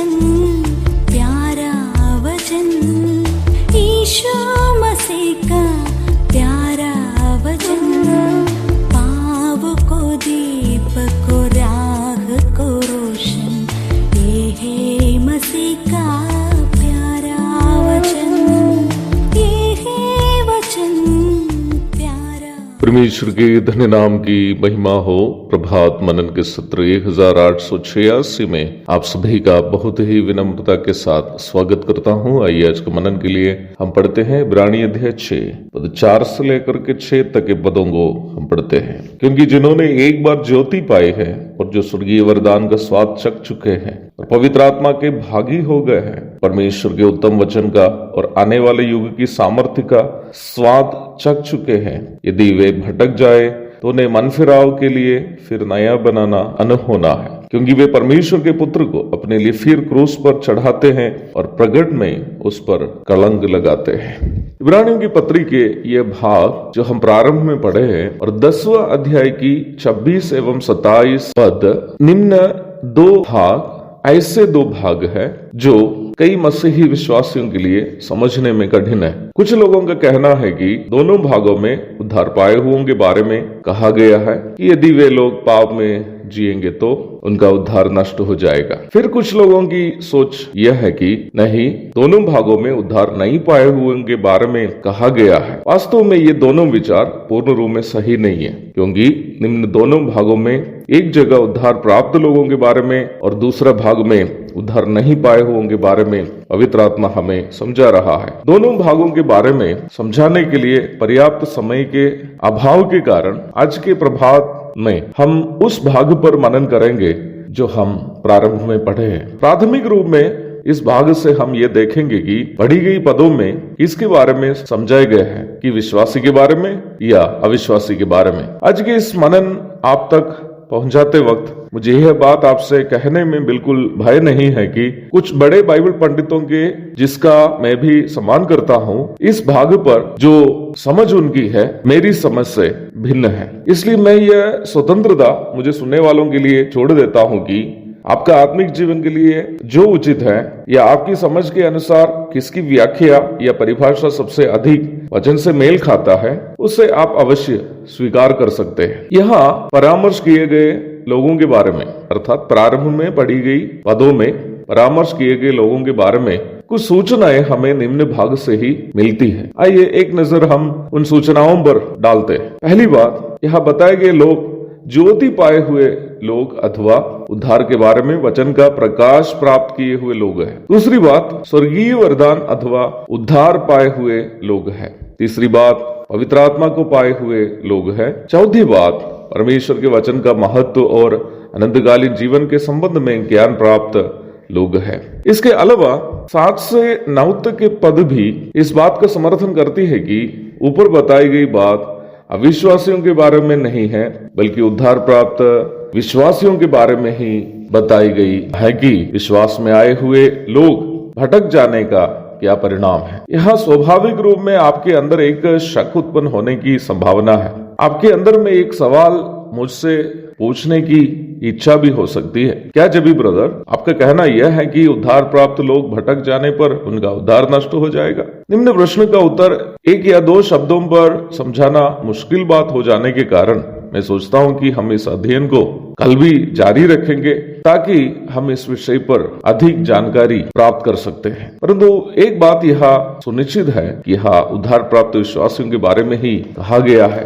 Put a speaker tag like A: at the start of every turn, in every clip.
A: वचन, प्यारा वचन, ईशो मसीह का प्यारा वचन, पाव को दीप को राह को रोशन, ये है मसीह का प्यारा वचन, ये है वचन प्यारा।
B: परमेश्वर के धन्य नाम की महिमा हो। प्रभात मनन के सत्र 1886 में आप सभी का बहुत ही विनम्रता के साथ स्वागत करता हूं। आइए आज के मनन के लिए हम पढ़ते हैं इब्रानी अध्याय 6 पद 4 से लेकर के 6 तक के पदों को हम पढ़ते हैं। क्योंकि जिन्होंने एक बार ज्योति पाई है और जो स्वर्गीय वरदान का स्वाद चख चुके हैं और पवित्र आत्मा के भागी हो गए हैं, परमेश्वर के उत्तम वचन का और आने वाले युग की सामर्थ्य का स्वाद चख चुके हैं, यदि वे भटक जाए तो उन्हें मन फिराव के लिए फिर नया बनाना अनहोना है। क्योंकि वे परमेश्वर के पुत्र को अपने लिए फिर क्रूस पर चढ़ाते हैं और प्रगट में उस पर कलंक लगाते हैं। इब्रानियों की पत्री के ये भाग जो हम प्रारंभ में पढ़े हैं और 10वां अध्याय की 26 एवं 27 पद, निम्न दो भाग ऐसे दो भाग है जो कई मसीही विश्वासियों के लिए समझने में कठिन है। कुछ लोगों का कहना है कि दोनों भागों में उद्धार पाए हुओं के बारे में कहा गया है कि यदि वे लोग पाप में जिएंगे तो उनका उद्धार नष्ट हो जाएगा। फिर कुछ लोगों की सोच यह है कि नहीं, दोनों भागों में उद्धार नहीं पाए हुए के बारे में कहा गया है। वास्तव में ये दोनों विचार पूर्ण रूप में सही नहीं है, क्योंकि निम्न दोनों भागों में एक जगह उद्धार प्राप्त लोगों के बारे में और दूसरा भाग में उद्धार नहीं पाए हुओं के बारे में पवित्र आत्मा हमें समझा रहा है। दोनों भागों के बारे में समझाने के लिए पर्याप्त समय के अभाव के कारण आज के प्रभात में हम उस भाग पर मनन करेंगे जो हम प्रारंभ में पढ़े हैं। प्राथमिक रूप में इस भाग से हम ये देखेंगे कि पढ़ी गई पदों में किसके बारे में समझाए गए हैं, कि विश्वासी के बारे में या अविश्वासी के बारे में। आज के इस मनन आप तक पहुंचाते वक्त मुझे यह बात आपसे कहने में बिल्कुल भय नहीं है कि कुछ बड़े बाइबल पंडितों के, जिसका मैं भी सम्मान करता हूं, इस भाग पर जो समझ उनकी है मेरी समझ से भिन्न है। इसलिए मैं यह स्वतंत्रता मुझे सुनने वालों के लिए छोड़ देता हूं कि आपका आत्मिक जीवन के लिए जो उचित है या आपकी समझ के अनुसार किसकी व्याख्या या परिभाषा सबसे अधिक वचन से मेल खाता है, उसे आप अवश्य स्वीकार कर सकते हैं। यहाँ परामर्श किए गए लोगों के बारे में, अर्थात प्रारंभ में पढ़ी गई पदों में परामर्श किए गए लोगों के बारे में कुछ सूचनाएं हमें निम्न भाग से ही मिलती है। आइए एक नजर हम उन सूचनाओं पर डालते हैं। पहली बात, यहाँ बताए गए लोग ज्योति पाए हुए लोग अथवा उद्धार के बारे में वचन का प्रकाश प्राप्त किए हुए लोग हैं। दूसरी बात, स्वर्गीय वरदान अथवा उद्धार पाए हुए लोग हैं। तीसरी बात, पवित्र आत्मा को पाए हुए लोग हैं। चौथी बात, परमेश्वर के वचन का महत्व और अनंतकालीन जीवन के संबंध में ज्ञान प्राप्त लोग हैं। इसके अलावा 7 से 9 तक के पद भी इस बात का समर्थन करती है कि ऊपर बताई गई बात अविश्वासियों के बारे में नहीं है, बल्कि उद्धार प्राप्त विश्वासियों के बारे में ही बताई गई है कि विश्वास में आए हुए लोग भटक जाने का क्या परिणाम है। यहाँ स्वाभाविक रूप में आपके अंदर एक शक उत्पन्न होने की संभावना है। आपके अंदर में एक सवाल मुझसे पूछने की इच्छा भी हो सकती है, क्या जबी ब्रदर, आपका कहना यह है कि उद्धार प्राप्त लोग भटक जाने पर उनका उद्धार नष्ट हो जाएगा? निम्न प्रश्न का उत्तर एक या दो शब्दों पर समझाना मुश्किल बात हो जाने के कारण मैं सोचता हूं कि हम इस अध्ययन को कल भी जारी रखेंगे ताकि हम इस विषय पर अधिक जानकारी प्राप्त कर सकते हैं। परंतु एक बात यहाँ सुनिश्चित है कि यहाँ उद्धार प्राप्त विश्वासियों के बारे में ही कहा गया है,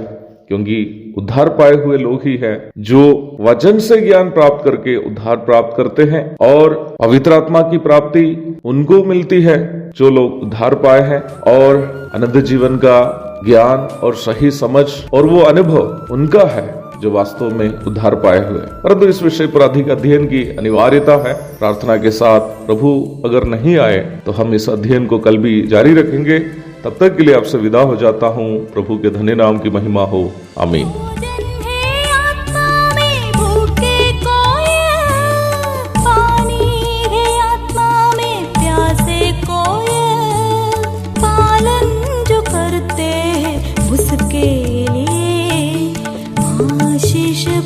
B: क्योंकि उद्धार पाए हुए लोग ही हैं जो वचन से ज्ञान प्राप्त करके उद्धार प्राप्त करते हैं, और पवित्र आत्मा की प्राप्ति उनको मिलती है जो लोग उद्धार पाए हैं, और अनंत जीवन का ज्ञान और सही समझ और वो अनुभव उनका है जो वास्तव में उद्धार पाए हुए। परंतु इस विषय पर अधिक अध्ययन की अनिवार्यता है। प्रार्थना के साथ प्रभु अगर नहीं आए तो हम इस अध्ययन को कल भी जारी रखेंगे। तब तक के लिए आपसे विदा हो जाता हूँ। प्रभु के धन्य नाम की महिमा हो। आमीन।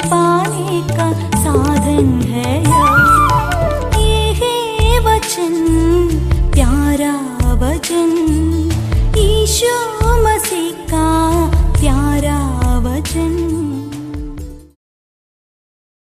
A: पाने का साधन है ये है प्यारा वचन, ईशो मसीह का प्यारा वचन।